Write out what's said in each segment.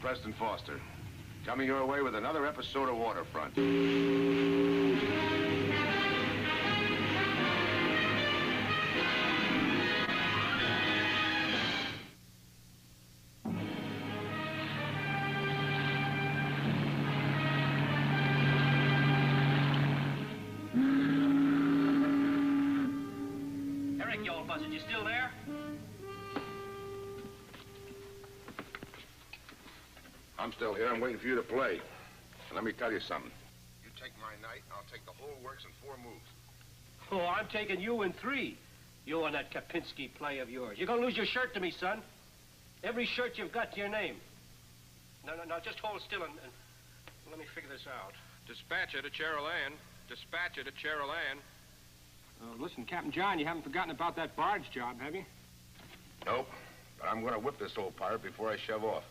Preston Foster, coming your way with another episode of Waterfront. Eric, you old buzzard, you still there? I'm still here. I'm waiting for you to play. And let me tell you something. You take my night, and I'll take the whole works in 4 moves. Oh, I'm taking you in 3. You and that Kapinski play of yours. You're gonna lose your shirt to me, son. Every shirt you've got to your name. No, just hold still and let me figure this out. Dispatch her to Cheryl Ann. Dispatch her to Cheryl Ann. Listen, Captain John, you haven't forgotten about that barge job, have you? Nope. But I'm gonna whip this old pirate before I shove off.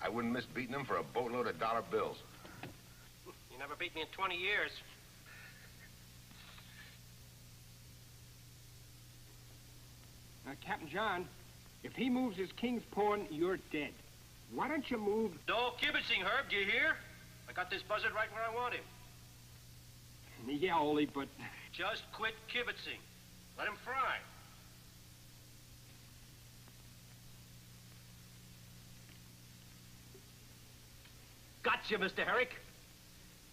I wouldn't miss beating him for a boatload of dollar bills. You never beat me in 20 years. Now, Captain John, if he moves his king's pawn, you're dead. Why don't you move... No kibitzing, Herb, do you hear? I got this buzzard right where I want him. Yeah, Ole, but... Just quit kibitzing. Let him fry. Gotcha, Mr. Herrick.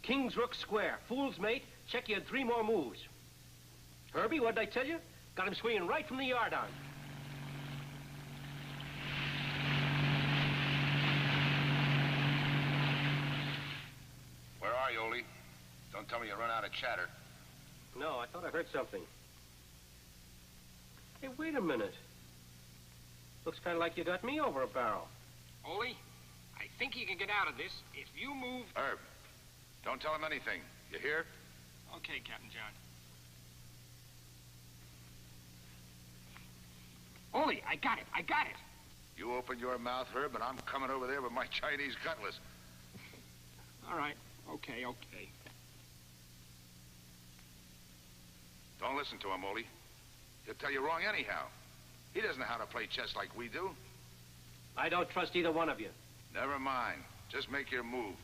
King's rook square. Fool's mate. Check you in 3 more moves. Herbie, what did I tell you? Got him swinging right from the yard on. Where are you, Ole? Don't tell me you run out of chatter. No, I thought I heard something. Hey, wait a minute. Looks kind of like you got me over a barrel. Ole, I think you can get out of this if you move... Herb, don't tell him anything. You hear? Okay, Captain John. Ole, I got it. You open your mouth, Herb, and I'm coming over there with my Chinese cutlass. All right, okay. Don't listen to him, Ole. He'll tell you wrong anyhow. He doesn't know how to play chess like we do. I don't trust either one of you. Never mind. Just make your move.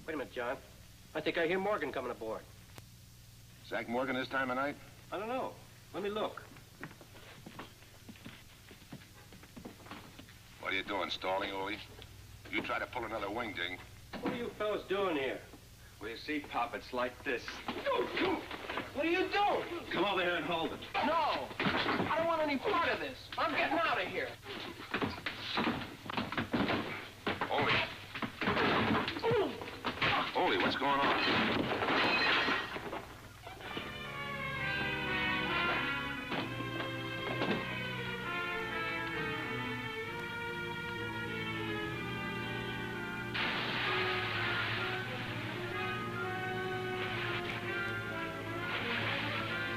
Wait a minute, John. I think I hear Morgan coming aboard. Zach Morgan this time of night? I don't know. Let me look. What are you doing, stalling, Ole? You try to pull another wingding. What are you fellas doing here? Well, you see, Pop, it's like this. What are you doing? Come over here and hold it. No! I don't want any part of this. I'm getting out of here. Ole. Ole, what's going on?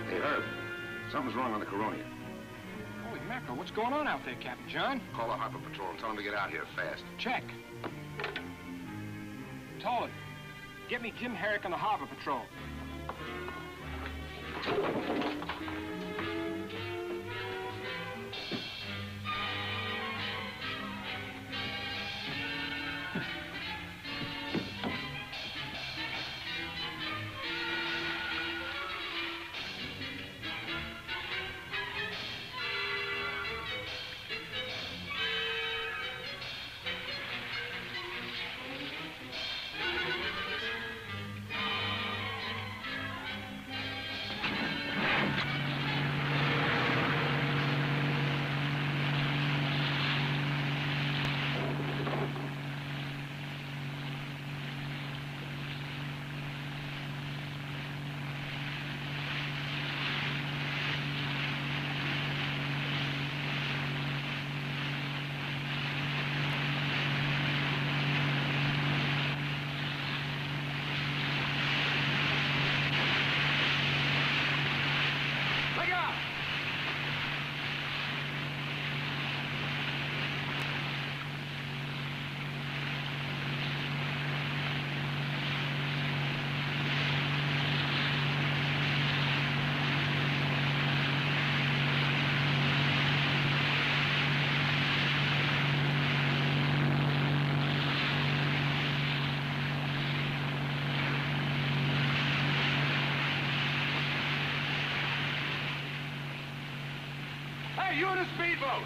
Hey, Herb, something's wrong on the Coronia. Holy mackerel, what's going on out there, Captain John? Call the Harbor Patrol and tell them to get out here fast. Check. Tolan, get me Jim Herrick on the Harbor Patrol. you in a speedboat!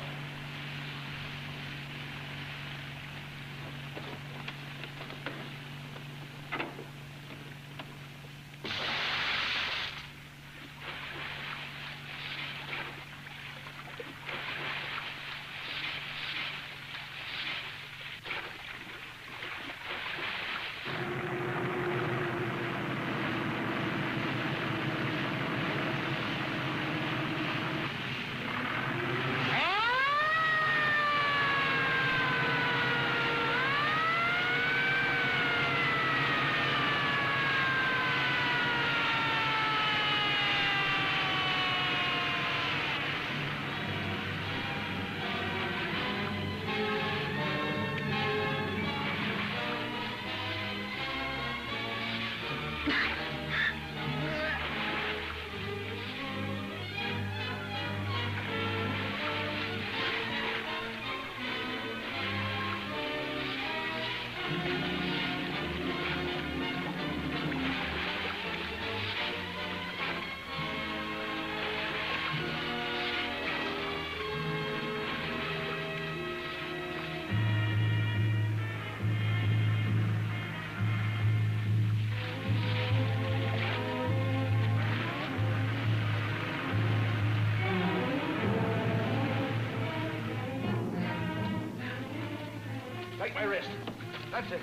Take my wrist. That's it.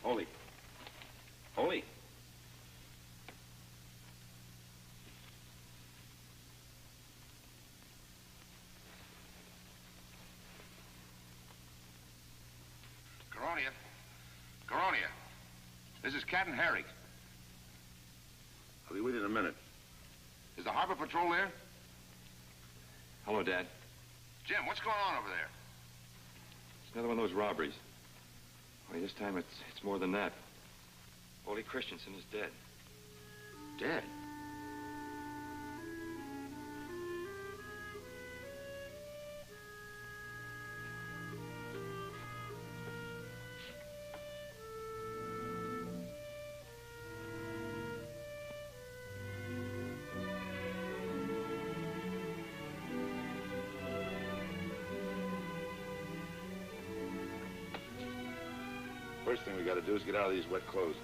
Holy. Holy. Coronia. Coronia. This is Captain Harry. I'll be with you in a minute. Is the harbor patrol there? Hello, Dad. Jim, what's going on over there? It's another one of those robberies. Only this time it's more than that. Ole Christensen is dead. Dead? First thing we gotta do is get out of these wet clothes.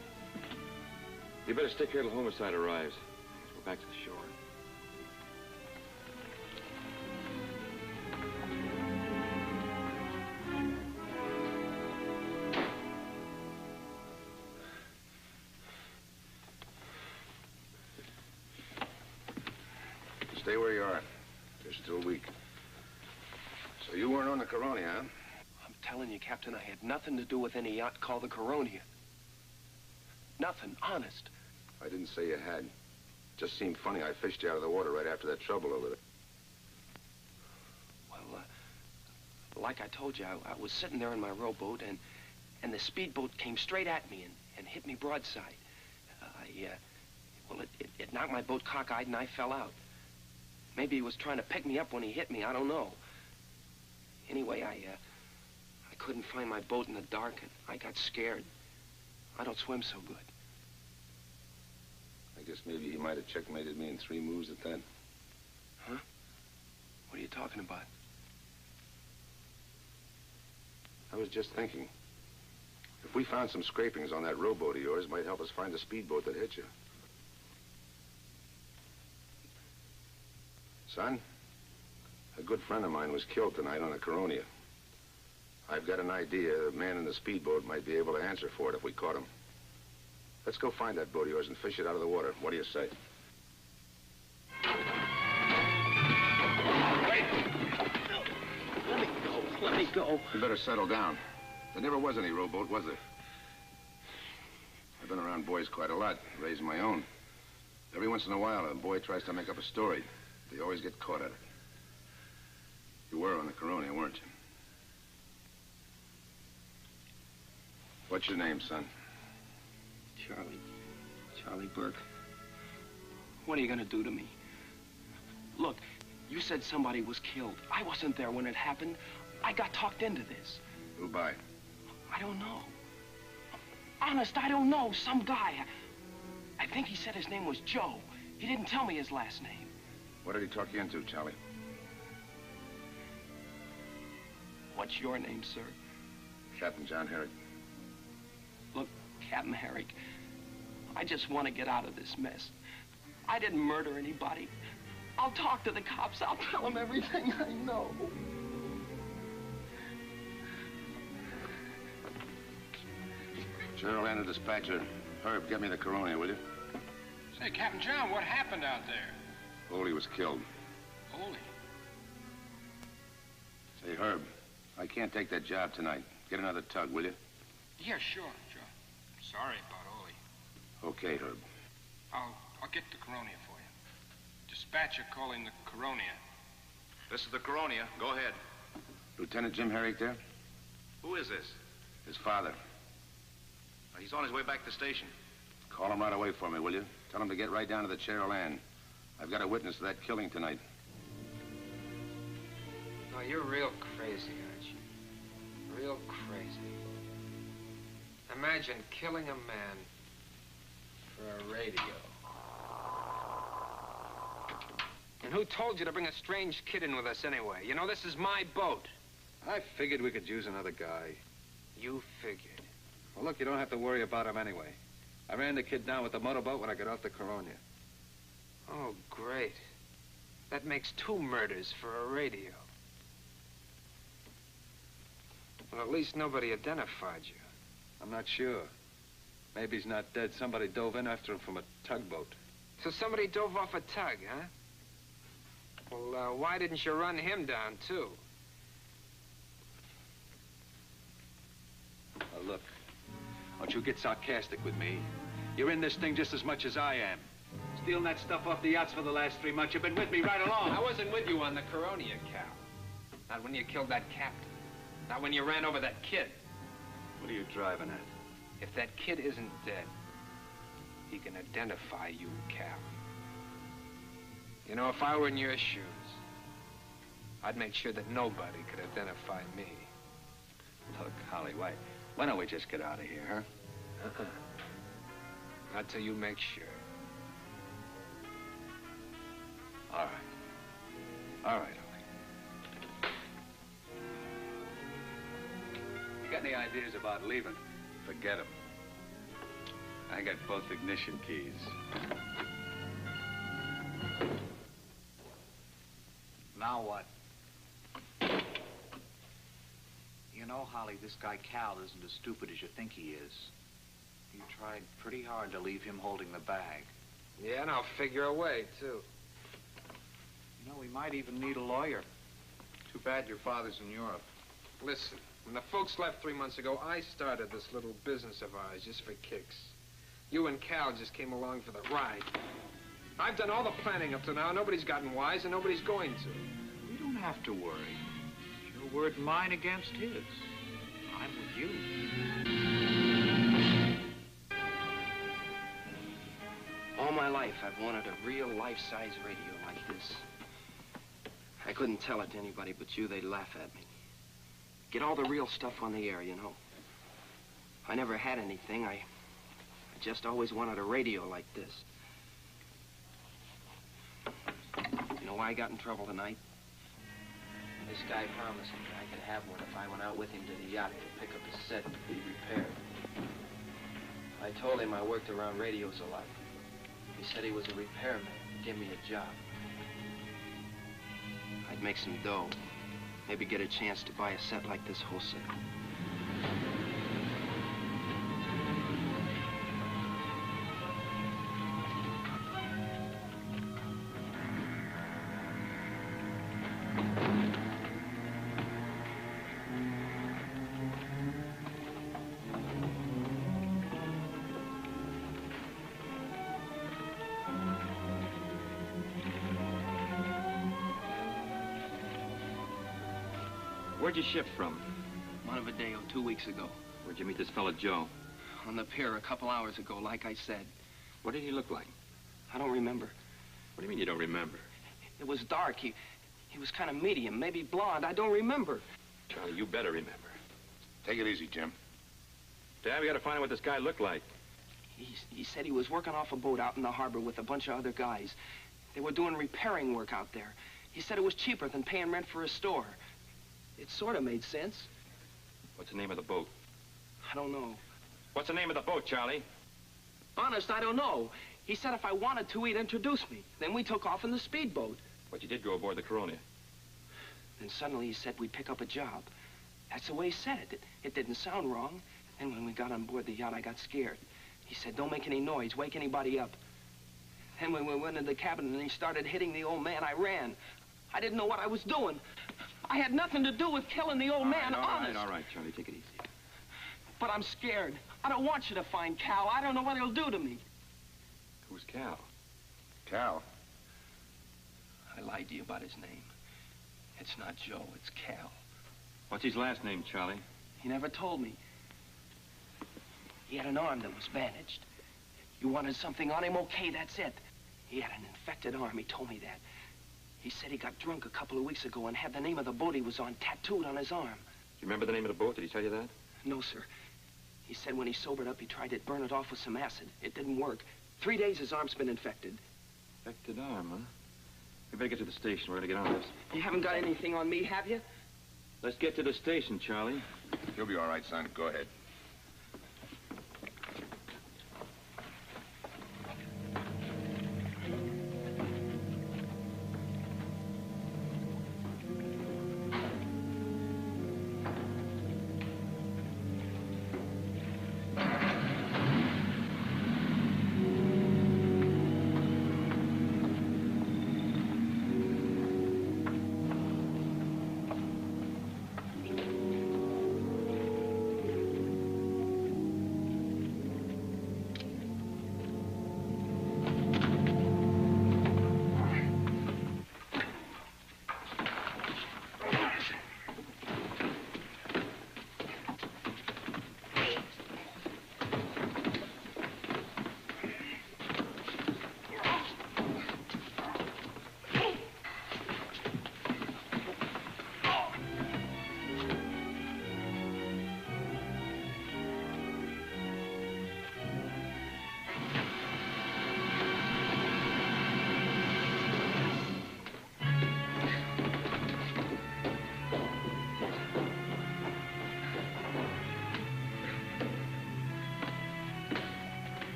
You better stick here till homicide arrives. Let's go back to the shore. Stay where you are. You're still weak. So you weren't on the Coronia, huh? I'm telling you, Captain, I had nothing to do with any yacht called the Coronia. Nothing, honest. I didn't say you had. Just seemed funny I fished you out of the water right after that trouble over there. Well, like I told you, I was sitting there in my rowboat, and the speedboat came straight at me and hit me broadside. It knocked my boat cockeyed and I fell out. Maybe he was trying to pick me up when he hit me, I don't know. Anyway, I couldn't find my boat in the dark, and I got scared. I don't swim so good. I guess maybe he might have checkmated me in 3 moves at that. Huh? What are you talking about? I was just thinking. If we found some scrapings on that rowboat of yours, it might help us find the speedboat that hit you. Son, a good friend of mine was killed tonight on the Coronia. I've got an idea the man in the speedboat might be able to answer for it if we caught him. Let's go find that boat of yours and fish it out of the water. What do you say? Let me go. You better settle down. There never was any rowboat, was there? I've been around boys quite a lot, raised my own. Every once in a while, a boy tries to make up a story. They always get caught at it. You were on the Coronia, weren't you? What's your name, son? Charlie Burke. What are you gonna do to me? Look, you said somebody was killed. I wasn't there when it happened. I got talked into this. Who by? I don't know. Honest, I don't know. Some guy. I think he said his name was Joe. He didn't tell me his last name. What did he talk you into, Charlie? What's your name, sir? Captain John Herrick. Look, Captain Herrick, I just want to get out of this mess. I didn't murder anybody. I'll talk to the cops. I'll tell them everything I know. Cheryl and the dispatcher. Herb, get me the Coronia, will you? Say, Captain John, what happened out there? Oldie was killed. Holy. Say, Herb, I can't take that job tonight. Get another tug, will you? Yeah, sure. Sorry about Ollie. Okay, Herb. I'll get the Coronia for you. Dispatcher calling the Coronia. This is the Coronia. Go ahead. Lieutenant Jim Herrick there? Who is this? His father. He's on his way back to station. Call him right away for me, will you? Tell him to get right down to the Cheryl Ann. I've got a witness to that killing tonight. No, you're real crazy, aren't you? Real crazy. Imagine killing a man for a radio. And who told you to bring a strange kid in with us anyway? You know, this is my boat. I figured we could use another guy. You figured. Well, look, you don't have to worry about him anyway. I ran the kid down with the motorboat when I got off the Coronia. Oh, great. That makes 2 murders for a radio. Well, at least nobody identified you. I'm not sure. Maybe he's not dead. Somebody dove in after him from a tugboat. So somebody dove off a tug, huh? Well, why didn't you run him down, too? Now, look, don't you get sarcastic with me. You're in this thing just as much as I am. Stealing that stuff off the yachts for the last 3 months. You've been with me right along. I wasn't with you on the Coronia, Cal. Not when you killed that captain. Not when you ran over that kid. What are you driving at? If that kid isn't dead, he can identify you, Cal. You know, if I were in your shoes, I'd make sure that nobody could identify me. Look, Holly, why don't we just get out of here, huh? Uh-uh. Not till you make sure. All right. All right, Holly. You got any ideas about leaving? Forget them. I got both ignition keys. Now what? You know, Holly, this guy Cal isn't as stupid as you think he is. You tried pretty hard to leave him holding the bag. Yeah, and I'll figure a way, too. You know, we might even need a lawyer. Too bad your father's in Europe. Listen, when the folks left 3 months ago, I started this little business of ours just for kicks. You and Cal just came along for the ride. I've done all the planning up to now. Nobody's gotten wise, and nobody's going to. We don't have to worry. It's your word and mine against his. I'm with you. All my life, I've wanted a real life-size radio like this. I couldn't tell it to anybody but you. They'd laugh at me. Get all the real stuff on the air, you know. I never had anything. I just always wanted a radio like this. You know why I got in trouble tonight? This guy promised me I could have one if I went out with him to the yacht to pick up his set and be repaired. I told him I worked around radios a lot. He said he was a repairman. Give me a job. I'd make some dough. Maybe get a chance to buy a set like this wholesale. Where'd you ship from? Beddoe 2 weeks ago. Where'd you meet this fella, Joe? On the pier a couple hours ago, like I said. What did he look like? I don't remember. What do you mean you don't remember? It was dark. He was kind of medium, maybe blonde. I don't remember. Charlie, you better remember. Take it easy, Jim. Dad, we gotta find out what this guy looked like. He said he was working off a boat out in the harbor with a bunch of other guys. They were doing repairing work out there. He said it was cheaper than paying rent for a store. It sort of made sense. What's the name of the boat? I don't know. What's the name of the boat, Charlie? Honest, I don't know. He said if I wanted to, he'd introduce me. Then we took off in the speedboat. But you did go aboard the Coronia. Then suddenly he said we'd pick up a job. That's the way he said it. It didn't sound wrong. Then when we got on board the yacht, I got scared. He said, don't make any noise, wake anybody up. Then when we went into the cabin and he started hitting the old man, I ran. I didn't know what I was doing. I had nothing to do with killing the old man, honest. All right, Charlie, take it easy. But I'm scared. I don't want you to find Cal. I don't know what he'll do to me. Who's Cal? Cal? I lied to you about his name. It's not Joe, it's Cal. What's his last name, Charlie? He never told me. He had an arm that was bandaged. You wanted something on him? Okay, that's it. He had an infected arm. He told me that. He said he got drunk a couple of weeks ago and had the name of the boat he was on tattooed on his arm. Do you remember the name of the boat? Did he tell you that? No, sir. He said when he sobered up, he tried to burn it off with some acid. It didn't work. 3 days his arm's been infected. Infected arm, huh? We better get to the station. We're gonna get on this. You haven't got anything on me, have you? Let's get to the station, Charlie. You'll be all right, son. Go ahead.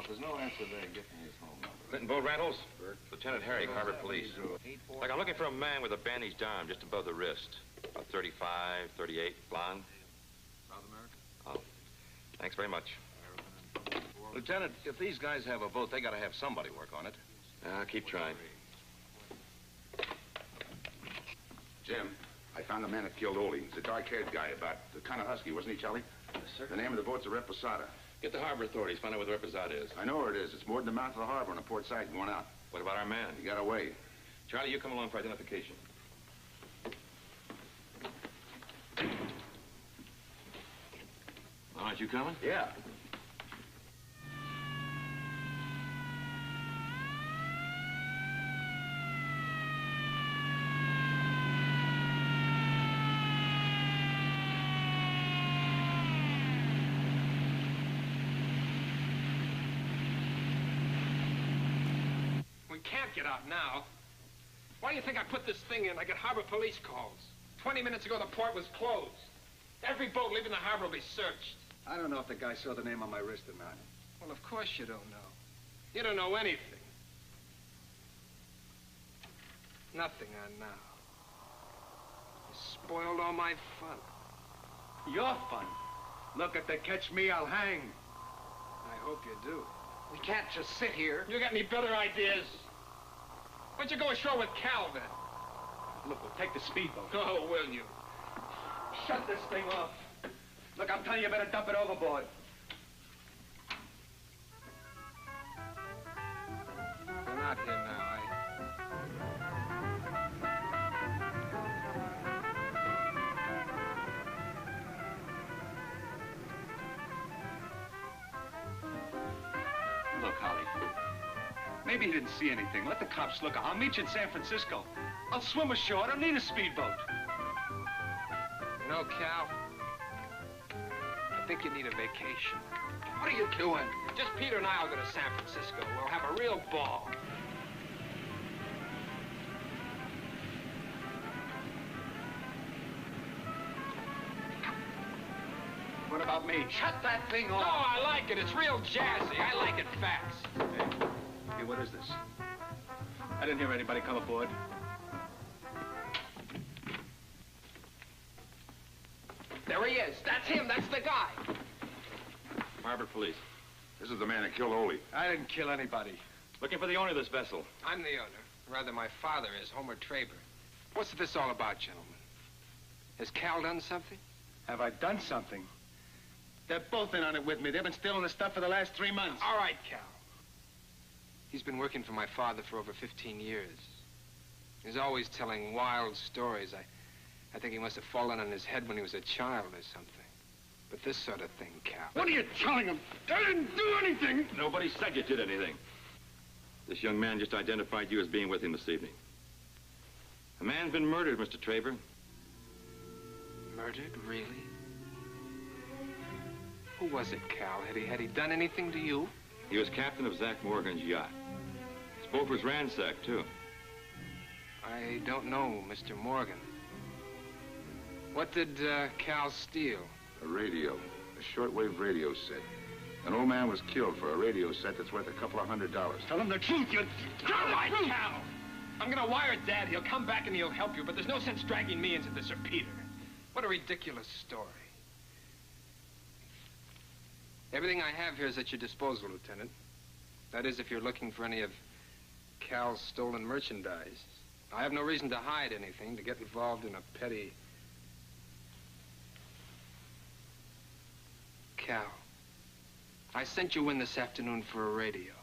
There's no answer there. Get me his home number. Clinton Boat Rentals? Lieutenant Harry, Harbor Police. Like, I'm looking for a man with a bandaged arm just above the wrist. About 35, 38, blonde. South America? Oh, thanks very much. Lieutenant, if these guys have a boat, they gotta have somebody work on it. Keep trying. Jim, I found the man that killed Ole. He's a dark-haired guy, about the kind of husky, wasn't he, Charlie? Yes, sir. The name of the boat's a Reposada. Get the harbor authorities. Find out where the reposada is. I know where it is. It's moored in the mouth of the harbor on the port side going out. What about our man? He got away. Charlie, you come along for identification. Aren't you coming? Yeah. Can't get out now. Why do you think I put this thing in? I get harbor police calls. 20 minutes ago, the port was closed. Every boat leaving the harbor will be searched. I don't know if the guy saw the name on my wrist or not. Well, of course you don't know. You don't know anything. Nothing on now. You spoiled all my fun. Your fun? Look, if they catch me, I'll hang. I hope you do. We can't just sit here. You got any better ideas? Why don't you go ashore with Cal, then? Look, we'll take the speedboat. Oh, will you? Shut this thing off. Look, I'm telling you, you better dump it overboard. Maybe he didn't see anything. Let the cops look. I'll meet you in San Francisco. I'll swim ashore. I don't need a speedboat. You know, Cal, I think you need a vacation. What are you doing? Just Peter and I will go to San Francisco. We'll have a real ball. What about me? Shut that thing off. Oh, I like it. It's real jazzy. I like it fast. Hey, what is this? I didn't hear anybody come aboard. There he is. That's him. That's the guy. Harbor Police. This is the man that killed Ole. I didn't kill anybody. Looking for the owner of this vessel. I'm the owner. Rather, my father is, Homer Traber. What's this all about, gentlemen? Has Cal done something? Have I done something? They're both in on it with me. They've been stealing the stuff for the last 3 months. All right, Cal. He's been working for my father for over 15 years. He's always telling wild stories. I think he must have fallen on his head when he was a child or something. But this sort of thing, Cal... What are you telling him? I didn't do anything. Nobody said you did anything. This young man just identified you as being with him this evening. A man's been murdered, Mr. Traber. Murdered? Really? Who was it, Cal? Had he done anything to you? He was captain of Zach Morgan's yacht. His boat was ransacked, too. I don't know, Mr. Morgan. What did Cal steal? A radio. A shortwave radio set. An old man was killed for a radio set that's worth $200. Tell him the truth, you... All right, Cal. I'm gonna wire Dad. He'll come back and he'll help you, but there's no sense dragging me into this or Peter. What a ridiculous story. Everything I have here is at your disposal, Lieutenant. That is, if you're looking for any of Cal's stolen merchandise. I have no reason to hide anything, to get involved in a petty... Cal, I sent you in this afternoon for a radio.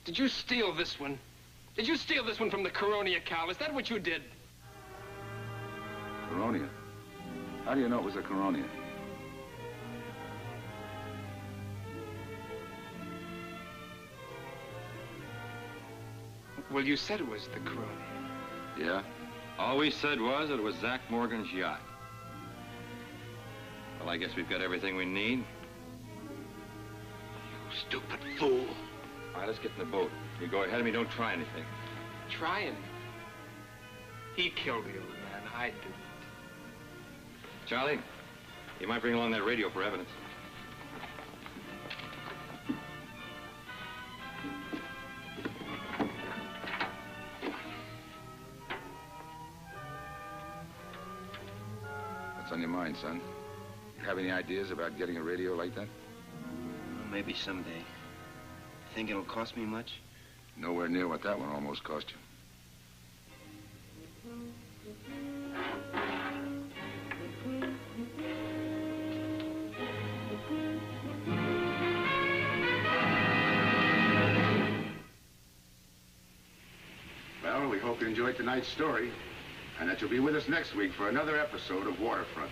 Did you steal this one? Did you steal this one from the Coronia, Cal? Is that what you did? Coronia? How do you know it was a Coronia? Well, you said it was the Coronia. Yeah? All we said was that it was Zach Morgan's yacht. Well, I guess we've got everything we need. Stupid fool. All right, let's get in the boat. You go ahead of me, don't try anything. Trying? He killed the old man, I didn't. Charlie, you might bring along that radio for evidence. What's on your mind, son? You have any ideas about getting a radio like that? Maybe someday. Think it'll cost me much? Nowhere near what that one almost cost you. Well, we hope you enjoyed tonight's story, and that you'll be with us next week for another episode of Waterfront.